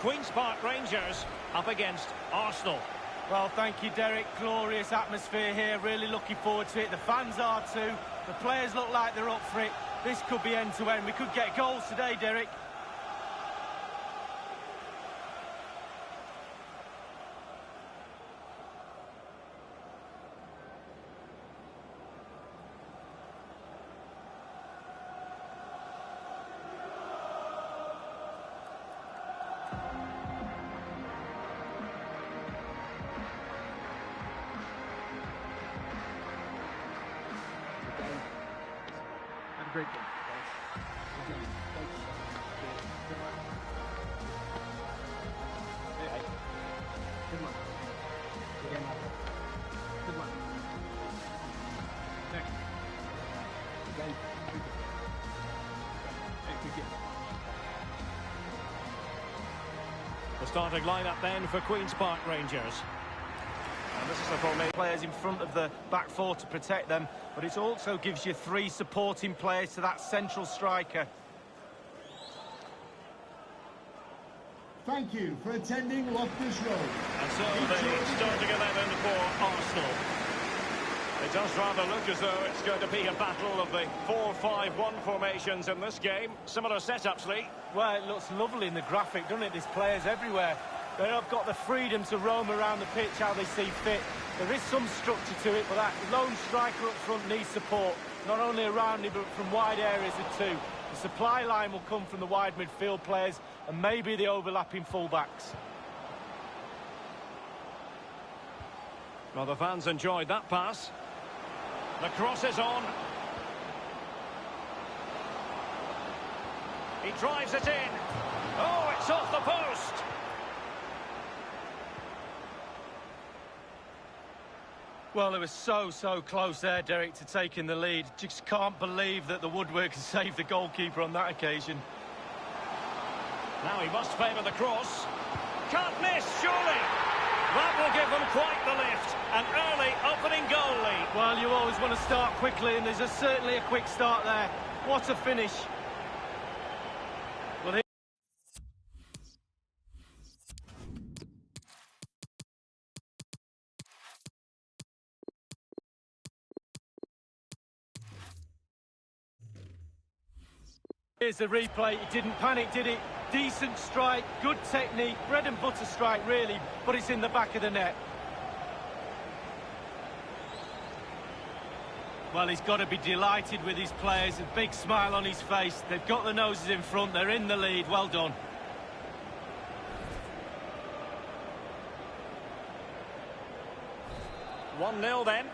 Queen's Park Rangers up against Arsenal. Well, thank you, Derek. Glorious atmosphere here. Really looking forward to it. The fans are too. The players look like they're up for it. This could be end-to-end. We could get goals today, Derek. Great game, guys. Good game. Thanks. Hey. Good one. Good game. Good one. Next. Good game. Good game. Hey, good game. The starting lineup then for Queen's Park Rangers. And this is the problem. Players in front of the back four to protect them, but it also gives you three supporting players to that central striker. Thank you for attending Loftus Road. And so the starting 11 for Arsenal. It does rather look as though it's going to be a battle of the 4-5-1 formations in this game. Similar setups, Lee. Well, it looks lovely in the graphic, doesn't it? There's players everywhere. They have got the freedom to roam around the pitch how they see fit. There is some structure to it, but that lone striker up front needs support, not only around him, but from wide areas too. The supply line will come from the wide midfield players and maybe the overlapping fullbacks. Well, the fans enjoyed that pass. The cross is on. He drives it in. Oh, it's off the post. Well, it was so close there, Derek, to taking the lead. Just can't believe that the woodwork has saved the goalkeeper on that occasion. Now he must favour the cross. Can't miss, surely. That will give them quite the lift. An early opening goal lead. Well, you always want to start quickly, and there's certainly a quick start there. What a finish. Well, here's the replay. It didn't panic, did it? Decent strike, good technique, bread and butter strike, really, but it's in the back of the net. Well, he's got to be delighted with his players. A big smile on his face. They've got the noses in front. They're in the lead. Well done. One 0 then.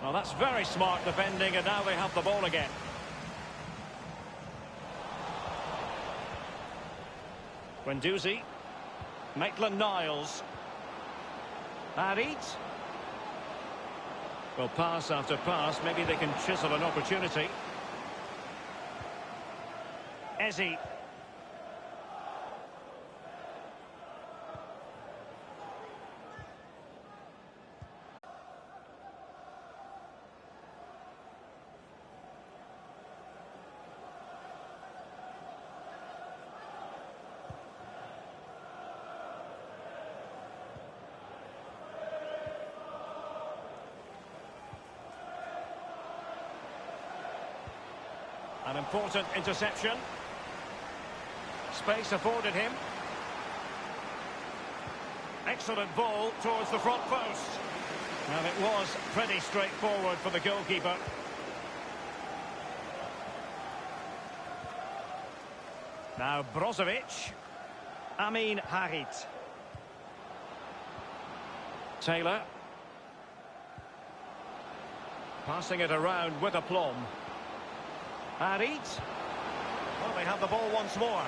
Well, that's very smart defending, and now they have the ball again. Guendouzi. Maitland-Niles. Harit. Well, pass after pass. Maybe they can chisel an opportunity. Eze. An important interception. Space afforded him. Excellent ball towards the front post. And it was pretty straightforward for the goalkeeper. Now Brozovic. Amin Harit. Taylor. Passing it around with aplomb. Harit. Well, they have the ball once more.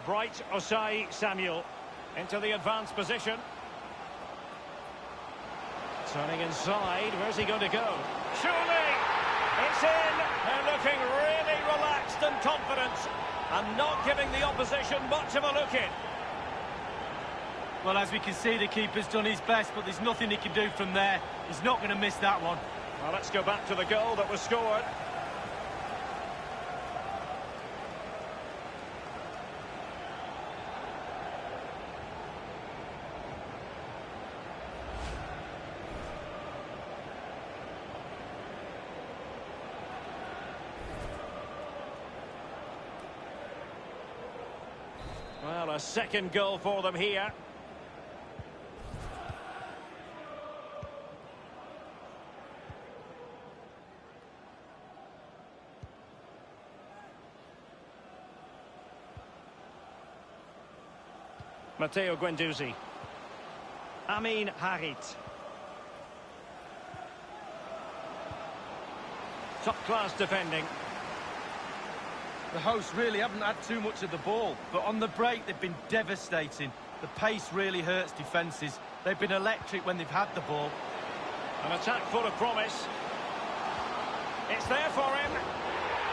Bright Osai Samuel into the advanced position. Turning inside, where's he going to go? Surely! It's in! They're looking really relaxed and confident and not giving the opposition much of a look in. Well, as we can see, the keeper's done his best, but there's nothing he can do from there. He's not going to miss that one. Well, let's go back to the goal that was scored. Well, a second goal for them here. Matteo Guendouzi. Amin Harit. Top-class defending. The hosts really haven't had too much of the ball, but on the break they've been devastating. The pace really hurts defences. They've been electric when they've had the ball. An attack full of promise. It's there for him.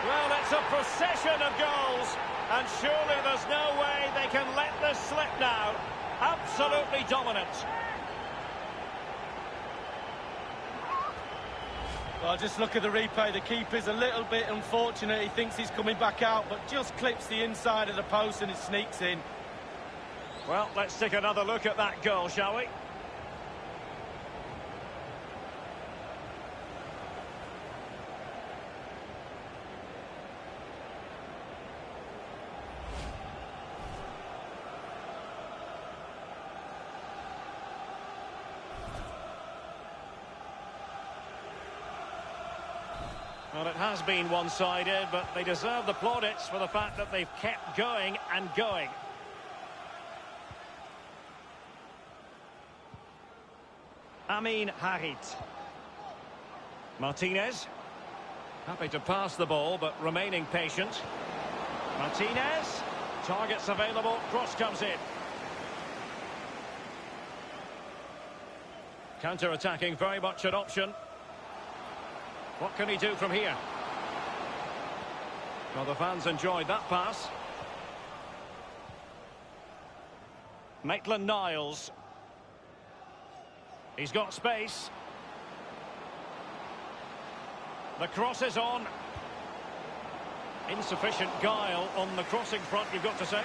Well, it's a procession of goals, and surely there's no way they can let this slip now. Absolutely dominant. Well, just look at the replay. The keeper's a little bit unfortunate. He thinks he's coming back out, but just clips the inside of the post and it sneaks in. Well, let's take another look at that goal, shall we? Well, it has been one-sided, but they deserve the plaudits for the fact that they've kept going and going. Amin Harit. Martinez. Happy to pass the ball, but remaining patient. Martinez. Targets available. Cross comes in. Counter-attacking, very much an option. What can he do from here? Well, the fans enjoyed that pass. Maitland-Niles. He's got space. The cross is on. Insufficient guile on the crossing front, you've got to say.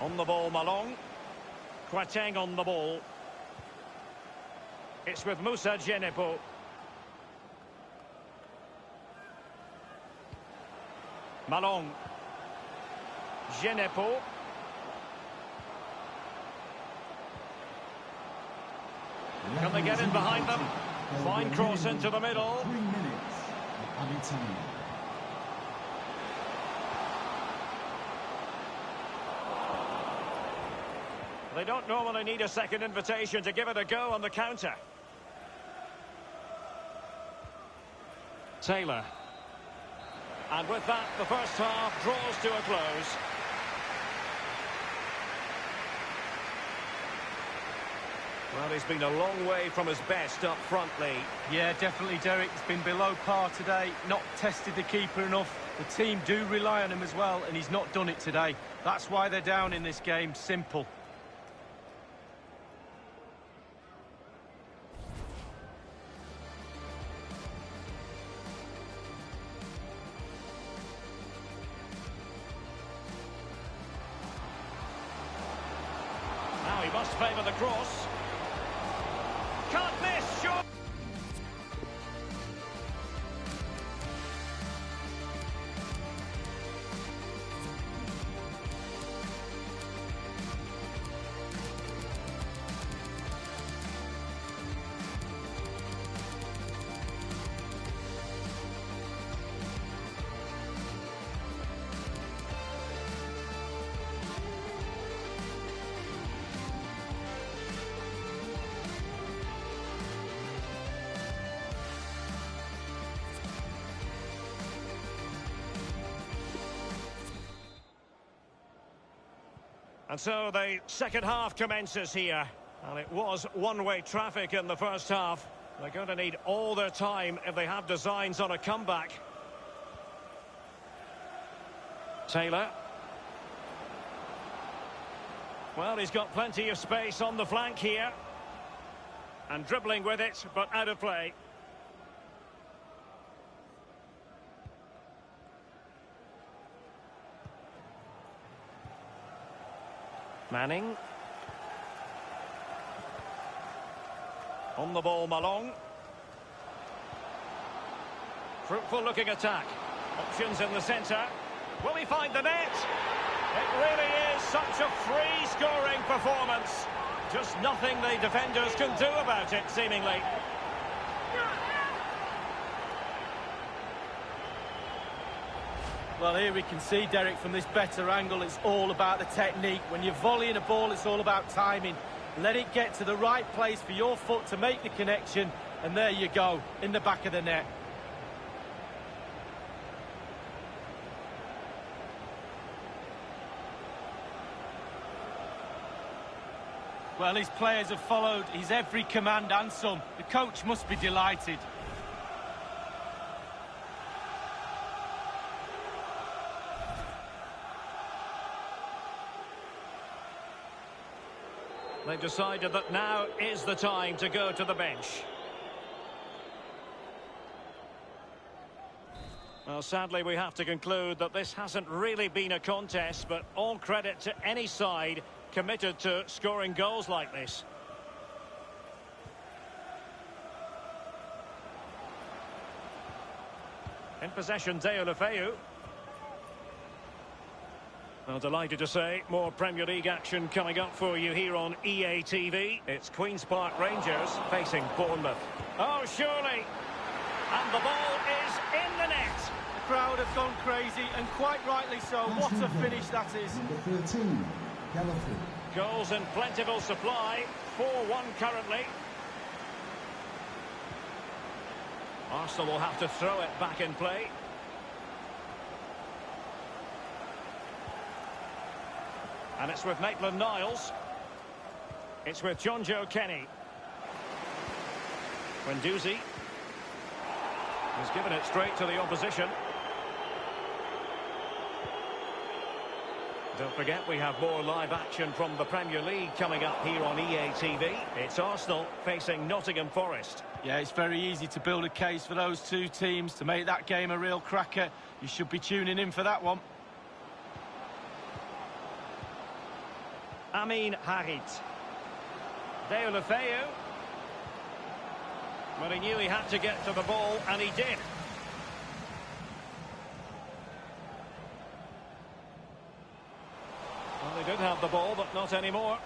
On the ball, Malong. Quateng on the ball. It's with Moussa Djenepo. Malong. Djenepo. Can they get in behind them? Fine cross into the middle. 3 minutes of added time. They don't normally need a second invitation to give it a go on the counter. Taylor. And with that, the first half draws to a close. Well, he's been a long way from his best up front, Lee. Yeah, definitely, Derek. He's been below par today, not tested the keeper enough. The team do rely on him as well, and he's not done it today. That's why they're down in this game. Simple. Now he must favour the cross. Can't miss, sure. And so the second half commences here. And it was one-way traffic in the first half. They're going to need all their time if they have designs on a comeback. Taylor. Well, he's got plenty of space on the flank here. And dribbling with it, but out of play. Manning. On the ball, Malong. Fruitful looking attack. Options in the centre. Will he find the net? It really is such a free scoring performance. Just nothing the defenders can do about it, seemingly. Well, here we can see, Derek, from this better angle, it's all about the technique. When you're volleying a ball, it's all about timing. Let it get to the right place for your foot to make the connection, and there you go, in the back of the net. Well, his players have followed his every command and some. The coach must be delighted. They've decided that now is the time to go to the bench. Well, sadly, we have to conclude that this hasn't really been a contest, but all credit to any side committed to scoring goals like this. In possession, Deulofeu. Well, delighted to say, more Premier League action coming up for you here on EA TV. It's Queen's Park Rangers facing Bournemouth. Oh, surely! And the ball is in the net. The crowd have gone crazy, and quite rightly so. What a finish that is. Number 13, Gallifrey. Goals in plentiful supply. 4-1 currently. Arsenal will have to throw it back in play. And it's with Maitland-Niles. It's with John Joe Kenny. Guendouzi. He's given it straight to the opposition. Don't forget, we have more live action from the Premier League coming up here on EA TV. It's Arsenal facing Nottingham Forest. Yeah, it's very easy to build a case for those two teams to make that game a real cracker. You should be tuning in for that one. Amin Harit. Deulofeu. But he knew he had to get to the ball, and he did. Well, they did have the ball, but not anymore.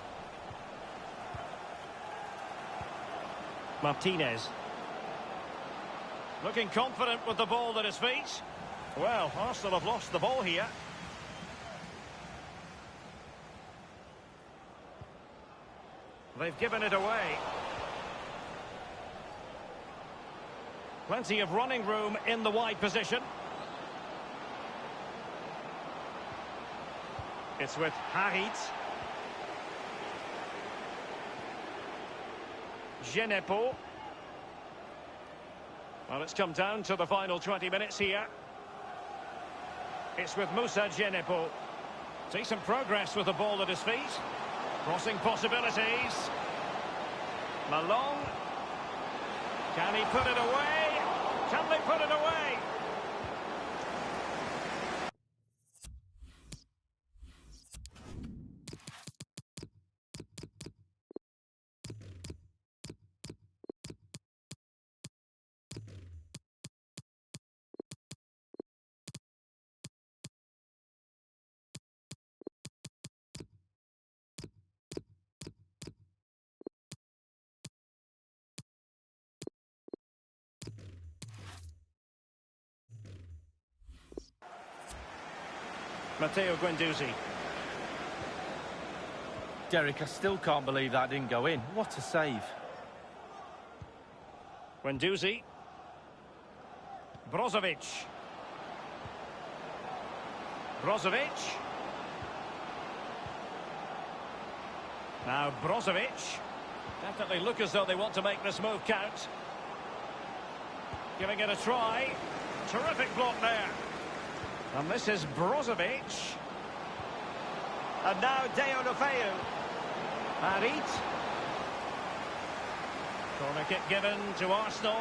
Martinez. Looking confident with the ball at his feet. Well, Arsenal have lost the ball here. They've given it away. Plenty of running room in the wide position. It's with Harit. Genepo. Well, it's come down to the final 20 minutes here. It's with Moussa Genepo. Decent progress with the ball at his feet. Crossing possibilities. Malong. Can he put it away? Can they put it away? Matteo Guendouzi. Derek, I still can't believe that didn't go in. What a save. Guendouzi. Brozovic. Brozovic. Now Brozovic. Definitely look as though they want to make this move count. Giving it a try. Terrific block there. And this is Brozovic. And now Deulofeu. Harit. Corner kick given to Arsenal.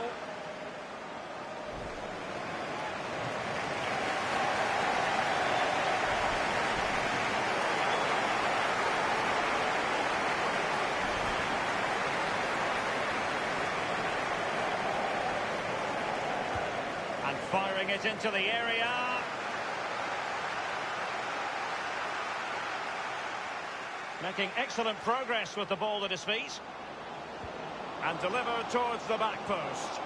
And firing it into the area. Making excellent progress with the ball at his feet. And delivered towards the back post.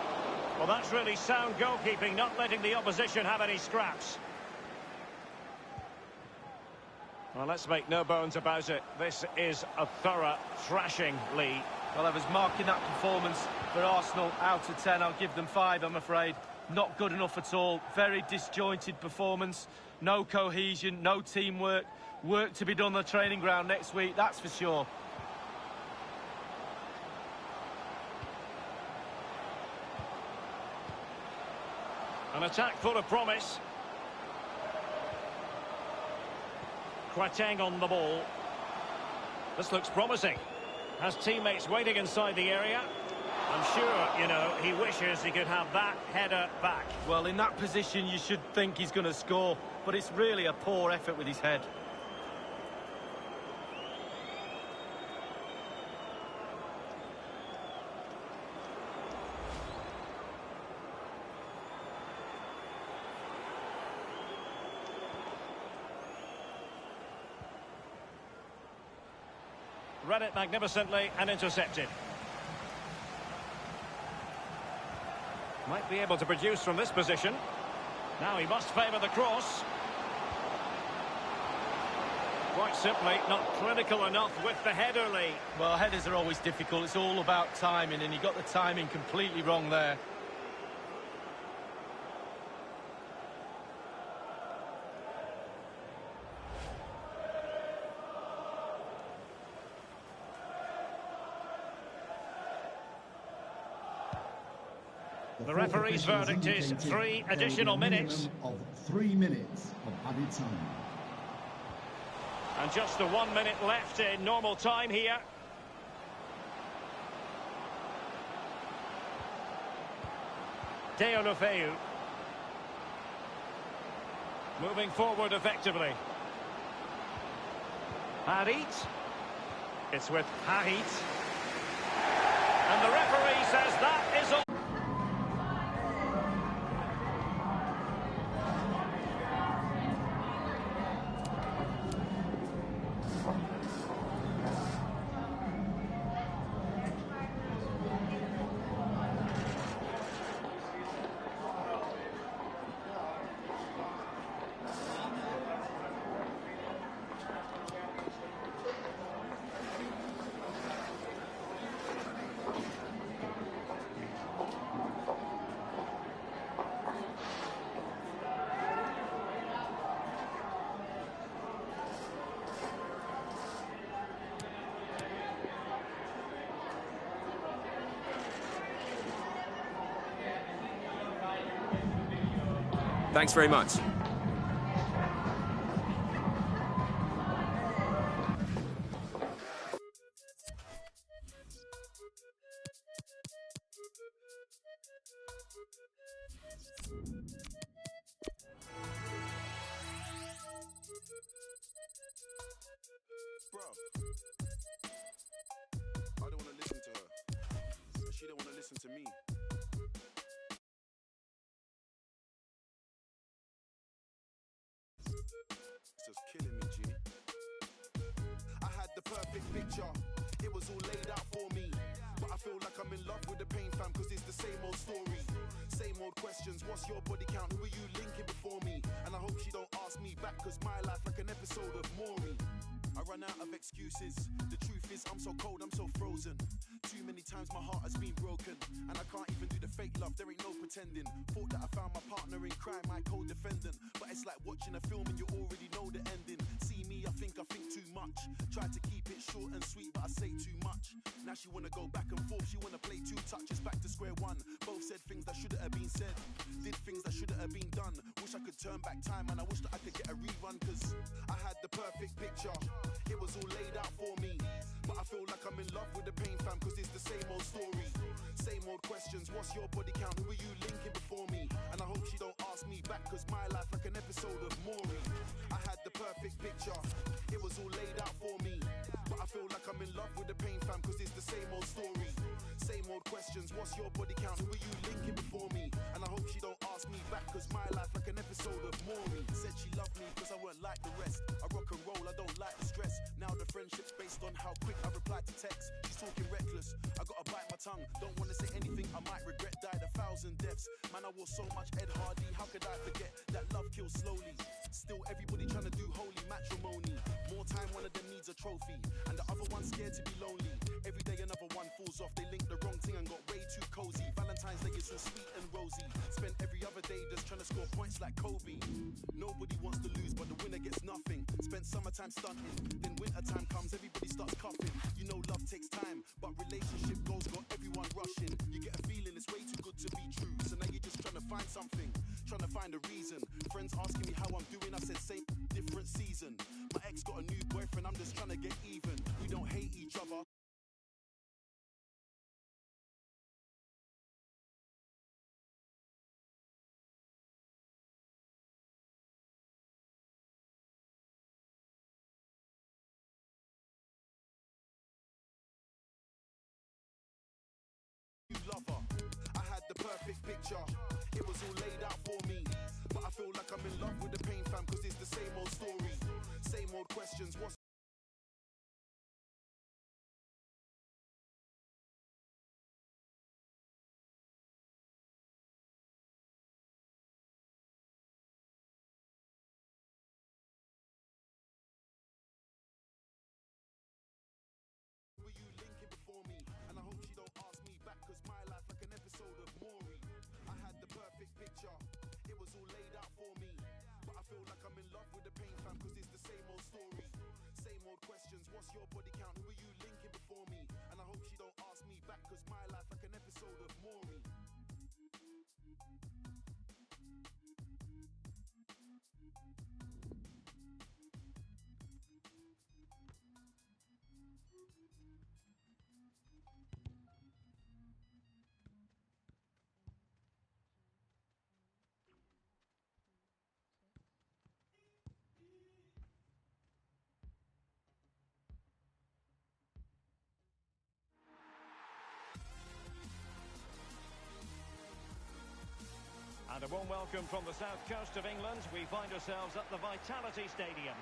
Well, that's really sound goalkeeping, not letting the opposition have any scraps. Well, let's make no bones about it. This is a thorough thrashing, Lee. Well, I was marking that performance for Arsenal out of 10. I'll give them 5, I'm afraid. Not good enough at all. Very disjointed performance. No cohesion, no teamwork. Work to be done on the training ground next week, that's for sure. An attack full of promise. Quateng on the ball. This looks promising. Has teammates waiting inside the area. I'm sure, you know, he wishes he could have that header back. Well, in that position, you should think he's going to score, but it's really a poor effort with his head. Read it magnificently and intercepted. Might be able to produce from this position. Now he must favour the cross. Quite simply, not clinical enough with the header, Lee. Well, headers are always difficult. It's all about timing, and he got the timing completely wrong there. The referee's verdict is 3 additional minutes. Of 3 minutes of added time. And just the 1 minute left in normal time here. Deulofeu. Moving forward effectively. Harit. It's with Harit. And the referee says that is all. Thanks very much. Bro, I don't want to listen to her, but she don't want to listen to me. It's just killing me, G. I had the perfect picture, it was all laid out for me. But I feel like I'm in love with the pain, fam, cause it's the same old story. Same old questions, what's your body count? Who are you linking before me? And I hope she don't ask me back, cause my life like an episode of Maury. I run out of excuses. The truth is I'm so cold, I'm so frozen. Too many times my heart has been broken, and I can't even do the fake love, there ain't no pretending. Thought that I found my partner in crime, my co-defendant. But it's like watching a film and you already know the ending. See me, I think too much. Tried to keep it short and sweet, but I say too much. Now she wanna go back and forth, she wanna play 2 touches back to square one. Both said things that shouldn't have been said, did things that shouldn't have been done. Wish I could turn back time and I wish that I could get a rerun, cause I had the perfect picture. It was all laid out for me. But I feel like I'm in love with the pain, fam, cause it's the same old story. Same old questions, what's your body count? Who are you linking before me? And I hope she don't ask me back, cause my life like an episode of Maury. I had the perfect picture. It was all laid out for me. But I feel like I'm in love with the pain, fam, cause it's the same old story. Same old questions, what's your body count? Who are you linking before me? And I hope she don't ask me back, cause my life like an episode of Maury. Said she loved me cause I weren't like the rest. I rock and roll, I don't like the stress. Now the friendship's based on how quick I reply to text. She's talking reckless, I gotta bite my tongue. Don't wanna say anything I might regret. Died 1,000 deaths. Man, I wore so much Ed Hardy. How could I forget that love kills slowly? Still everybody trying to do holy matrimony. More time one of them needs a trophy, and the other one's scared to be lonely. Every day another one falls off. They linked the wrong thing and got way too cozy. Valentine's Day is all sweet and rosy. Spent every other day just trying to score points like Kobe. Nobody wants to lose, but the winner gets nothing. Spent summertime stunting, then wintertime comes, everybody starts cuffing. You know love takes time, but relationship goals got everyone rushing. You get a feeling it's way too good to be true, so now you're just trying to find something, trying to find a reason. Friends asking me how I'm doing, I said same, different season. My ex got a new boyfriend, I'm just trying to get even. We don't hate each other. Lover. I had the perfect picture. It was all laid out for me. But I feel like I'm in love with the pain, fam, cause it's the same old story. Same old questions. What's were you linking before me? And I hope she don't ask me back, cause my life like an episode of Maury. I had the perfect picture. It was all laid out for me. But I feel like I'm in love with the pain, fam, cause it's the same old story. Same old questions, what's your body count? Who are you linking before me? And I hope she don't ask me back, cause my life like an episode of Maury. And a warm welcome from the south coast of England. We find ourselves at the Vitality Stadium.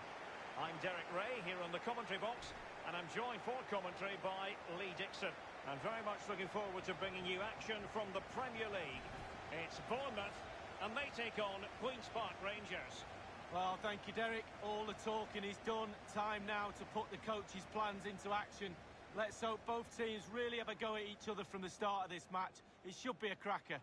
I'm Derek Ray here on the commentary box, and I'm joined for commentary by Lee Dixon. I'm very much looking forward to bringing you action from the Premier League. It's Bournemouth, and they take on Queen's Park Rangers. Well, thank you, Derek. All the talking is done. Time now to put the coach's plans into action. Let's hope both teams really have a go at each other from the start of this match. It should be a cracker.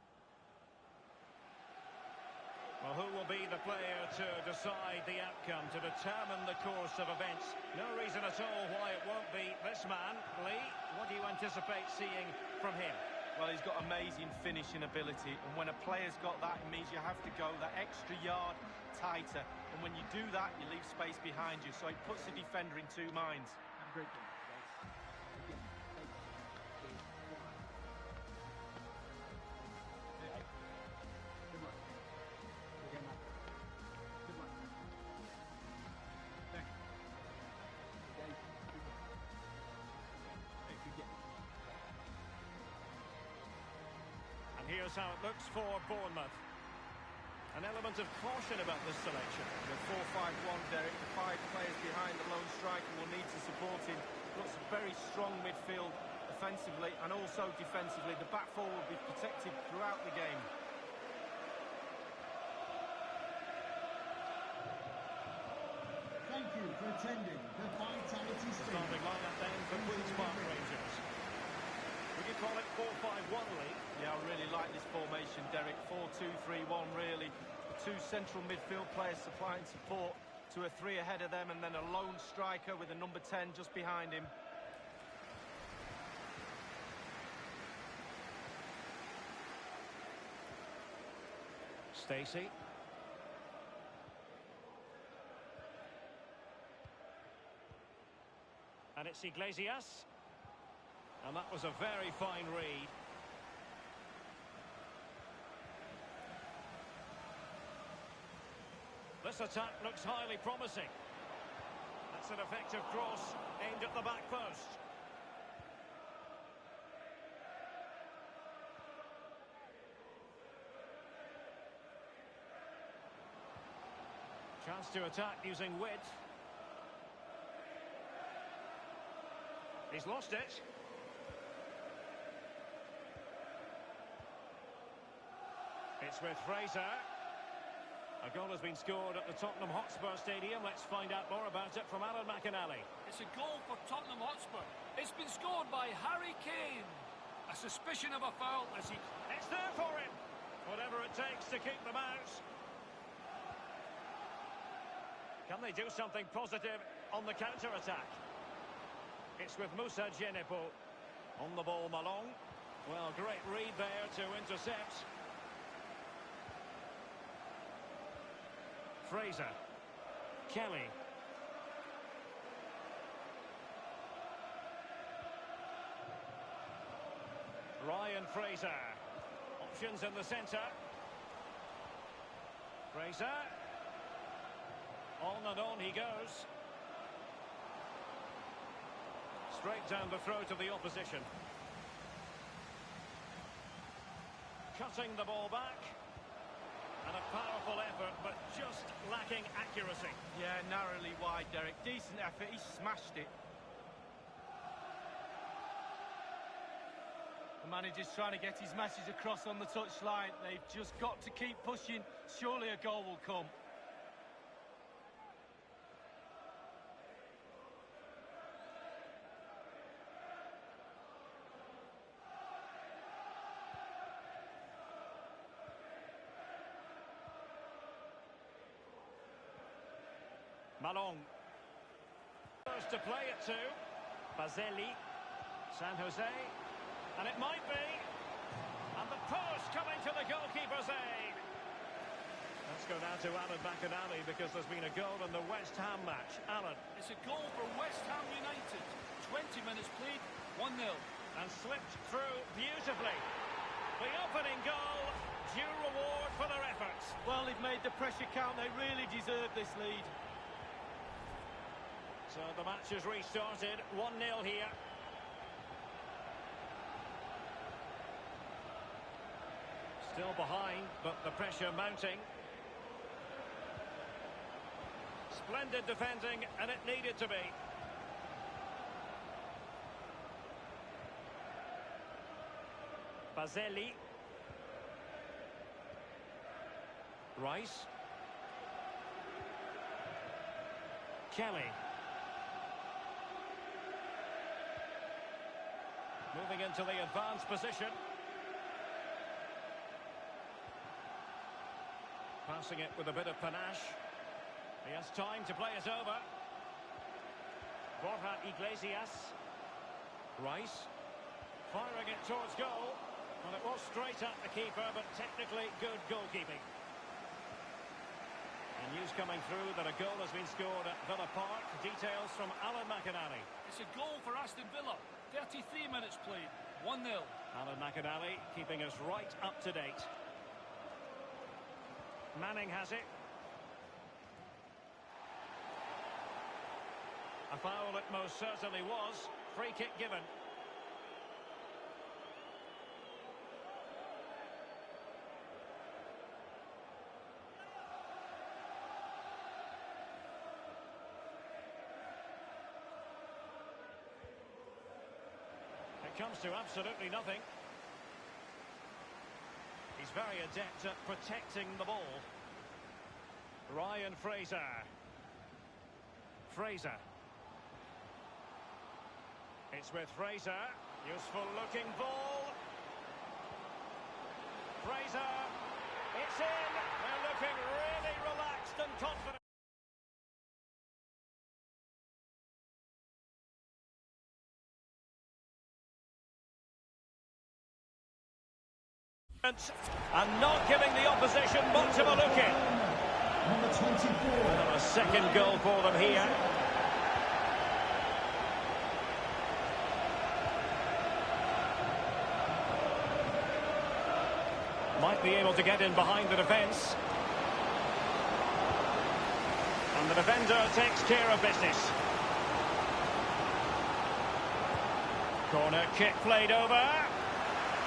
Well, who will be the player to decide the outcome, to determine the course of events? No reason at all why it won't be this man. Lee, what do you anticipate seeing from him? Well, he's got amazing finishing ability, and when a player's got that, it means you have to go that extra yard tighter. And when you do that, you leave space behind you, so it puts the defender in two minds. Have a great game, guys. Again, thank you. Hey, good luck. Again, good luck. Thank you. Thank you. Hey, good game. And here's how it looks for Bournemouth. An element of caution about this selection. The 4-5-1, Derek, the 5 players behind the lone striker will need to support him. Looks a very strong midfield offensively and also defensively. The back four will be protected throughout the game. Thank you for attending the Vitality Stadium. Starting lineup then for Queen's Park Rangers. Would you call it 4-5-1, Lee? Yeah, I really like this formation, Derek. 4-2-3-1, really. The 2 central midfield players supplying support to a 3 ahead of them, and then a lone striker with a number 10 just behind him. Stacey. And it's Iglesias. And that was a very fine read. This attack looks highly promising. That's an effective cross aimed at the back post. Chance to attack using width. He's lost it. It's with Fraser. A goal has been scored at the Tottenham Hotspur Stadium. Let's find out more about it from Alan McInally. It's a goal for Tottenham Hotspur. It's been scored by Harry Kane. A suspicion of a foul as he... It's there for him. Whatever it takes to keep them out. Can they do something positive on the counter-attack? It's with Moussa Djenepo. On the ball, Malong. Well, great read there to intercept. Fraser. Kelly. Ryan Fraser. Options in the centre. Fraser. On and on he goes. Straight down the throat of the opposition. Cutting the ball back. And a powerful effort, but just lacking accuracy. Yeah, narrowly wide, Derek. Decent effort, he smashed it. The manager's trying to get his message across on the touchline. They've just got to keep pushing. Surely a goal will come. Malong. First to play it to. Bazelli. San Jose. And it might be. And the post coming to the goalkeeper's aid. Let's go now to Alan McInally because there's been a goal in the West Ham match. Alan. It's a goal for West Ham United. 20 minutes played, 1-0. And slipped through beautifully. The opening goal, due reward for their efforts. Well, they've made the pressure count. They really deserve this lead. So the match has restarted, 1-0 here. Still behind, but the pressure mounting. Splendid defending, and it needed to be. Bazelli. Rice. Kelly. Moving into the advanced position. Passing it with a bit of panache. He has time to play it over. Borja Iglesias. Rice. Firing it towards goal. Well, it was straight at the keeper, but technically good goalkeeping. And news coming through that a goal has been scored at Villa Park. Details from Alan McInally. It's a goal for Aston Villa. 33 minutes played, 1-0. Alan McInally keeping us right up to date. Manning has it. A foul it most certainly was. Free kick given. It comes to absolutely nothing. He's very adept at protecting the ball. Ryan Fraser. Fraser. It's with Fraser. Useful looking ball. Fraser. It's in. They're looking really relaxed and confident. And not giving the opposition much of a look in. Number 24. And a second goal for them here. might be able to get in behind the defence. And the defender takes care of business. Corner kick played over.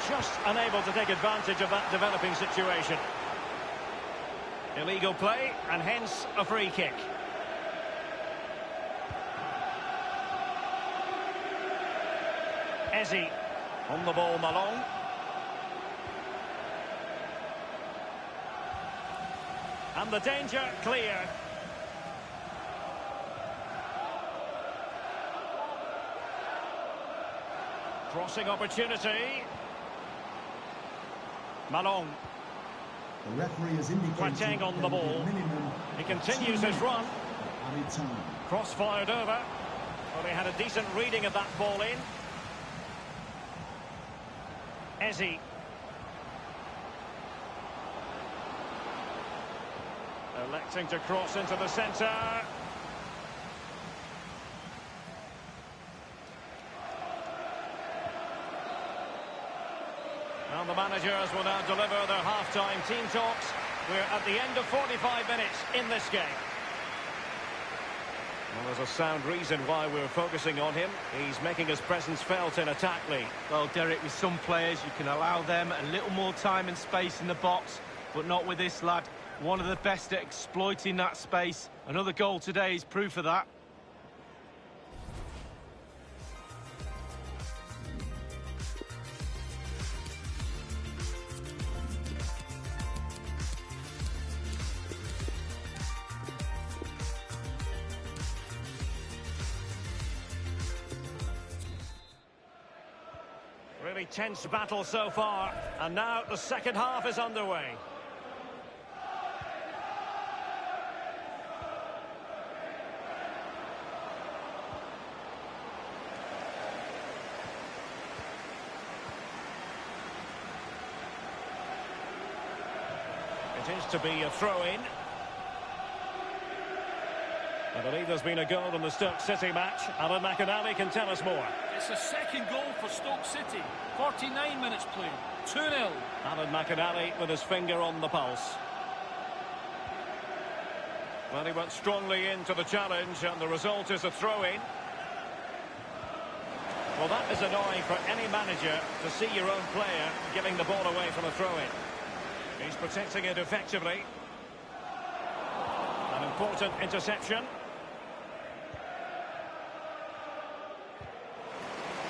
Just unable to take advantage of that developing situation. Illegal play, and hence a free kick. Ezzy on the ball, Malone. And the danger cleared. Crossing opportunity. Malone. The referee has indicated Quatang on the ball. He continues his run. Cross fired over. Well, he had a decent reading of that ball in. Ezzy. Electing to cross into the centre. And the managers will now deliver their half-time team talks. We're at the end of 45 minutes in this game. Well, there's a sound reason why we're focusing on him. He's making his presence felt in attack, Lee. Well, Derek, with some players, you can allow them a little more time and space in the box, but not with this lad. One of the best at exploiting that space. Another goal today is proof of that. Really tense battle so far, and now the second half is underway. It is to be a throw-in. I believe there's been a goal in the Stoke City match. Alan McInally can tell us more. It's a second goal for Stoke City. 49 minutes played. 2-0. Alan McInally with his finger on the pulse. Well, he went strongly into the challenge, and the result is a throw-in. Well, that is annoying for any manager to see your own player giving the ball away from a throw-in. He's protecting it effectively. An important interception.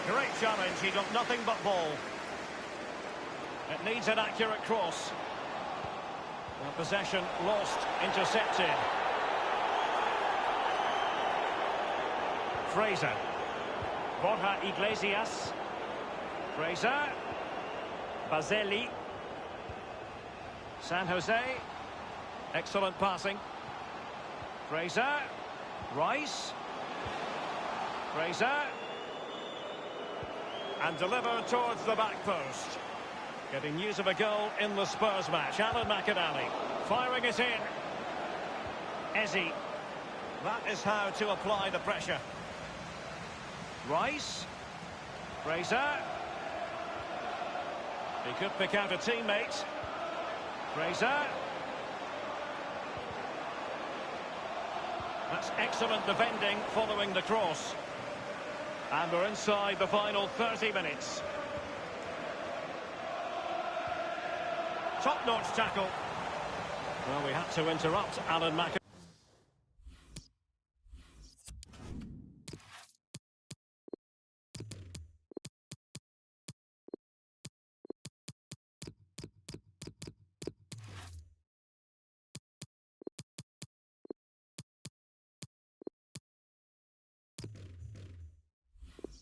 Great challenge, he got nothing but ball. It needs an accurate cross. Well, possession lost, intercepted. Fraser. Borja Iglesias. Fraser. Bazelli. San Jose. Excellent passing. Fraser. Rice. Fraser. And delivered towards the back post. Getting news of a goal in the Spurs match. Alan McInally firing it in. Ezzy. That is how to apply the pressure. Rice. Fraser. He could pick out a teammate. Fraser. That's excellent defending following the cross. And we're inside the final 30 minutes. Top-notch tackle. Well, we had to interrupt Alan McInally.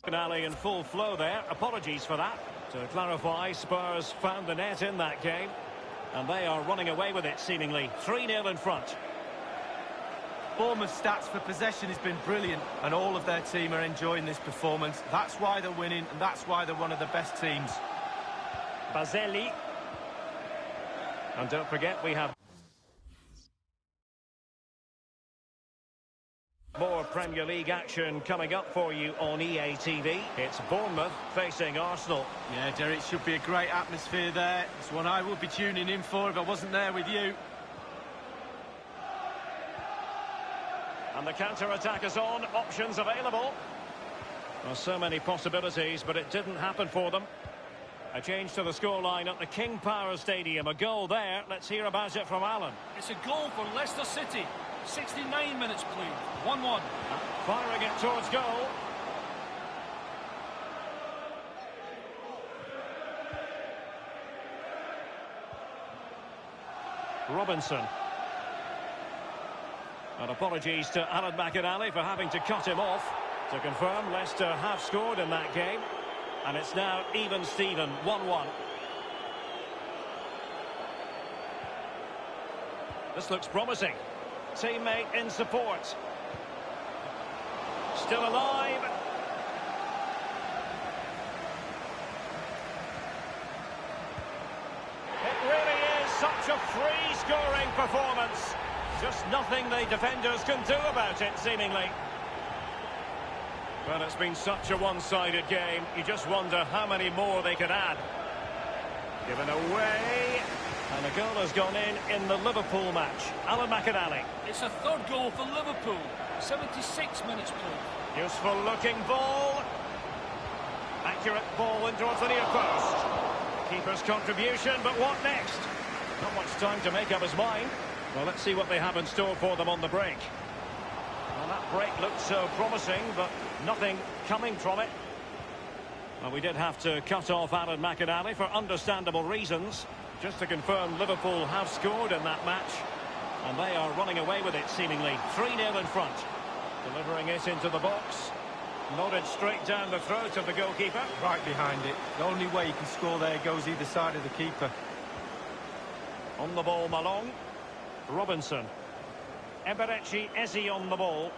McInally in full flow there. Apologies for that. To clarify, Spurs found the net in that game, and they are running away with it seemingly. 3-0 in front. Bournemouth's stats for possession has been brilliant, and all of their team are enjoying this performance. That's why they're winning, and that's why they're one of the best teams. Bazelli. And don't forget, we have more of Premier League action coming up for you on EA TV. It's Bournemouth facing Arsenal. Yeah, Derek, should be a great atmosphere there. It's one I would be tuning in for if I wasn't there with you. And the counter-attack is on. Options available. Well, so many possibilities, but it didn't happen for them. A change to the scoreline at the King Power Stadium. A goal there. Let's hear about it from Alan. It's a goal for Leicester City. 69 minutes played. 1-1. Firing it towards goal. Robinson. And apologies to Alan McInally for having to cut him off. To confirm, Leicester have scored in that game. And it's now even Steven, 1-1. This looks promising. Teammate in support. Still alive. It really is such a free-scoring performance. Just nothing the defenders can do about it, seemingly. Well, it's been such a one-sided game. You just wonder how many more they could add. Given away. And a goal has gone in the Liverpool match. Alan McInally. It's a third goal for Liverpool. 76 minutes played. Useful-looking ball. Accurate ball in towards the near post. Keeper's contribution, but what next? Not much time to make up his mind. Well, let's see what they have in store for them on the break. Well, that break looked so promising, but nothing coming from it. Well, we did have to cut off Alan McInally for understandable reasons. Just to confirm, Liverpool have scored in that match. And they are running away with it, seemingly. 3-0 in front. Delivering it into the box. Nodded straight down the throat of the goalkeeper. Right behind it. The only way you can score there goes either side of the keeper. On the ball, Malong. Robinson. Eberechi Eze on the ball.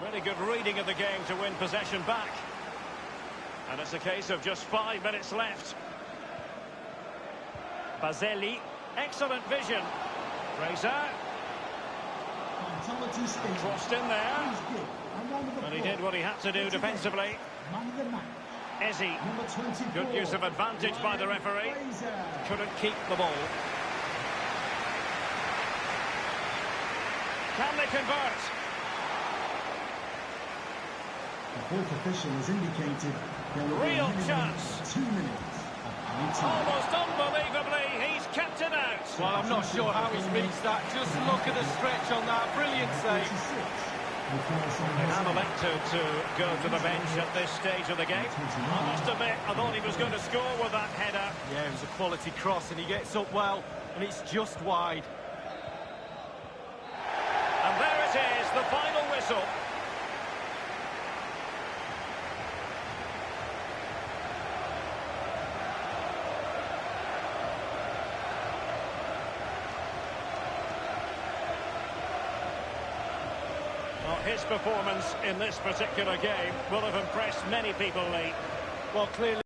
Really good reading of the game to win possession back. And it's a case of just 5 minutes left. Bazelli. Excellent vision. Fraser. Crossed in there. And he did what he had to do defensively. Eze. Good use of advantage by the referee. Couldn't keep the ball. Can they convert? The fourth official has indicated there will be a Real minimum chance. 2 minutes of any time. Almost unbelievably, he's kept it out. Well, I'm not sure how he's reached that. Just look at the stretch on that. Brilliant save. They have elected to go to the bench at this stage of the game. I must admit, I thought he was going to score with that header. Yeah, it was a quality cross and he gets up well, and it's just wide. And there it is, the final whistle. Well, his performance in this particular game will have impressed many people, Lee. Well, clearly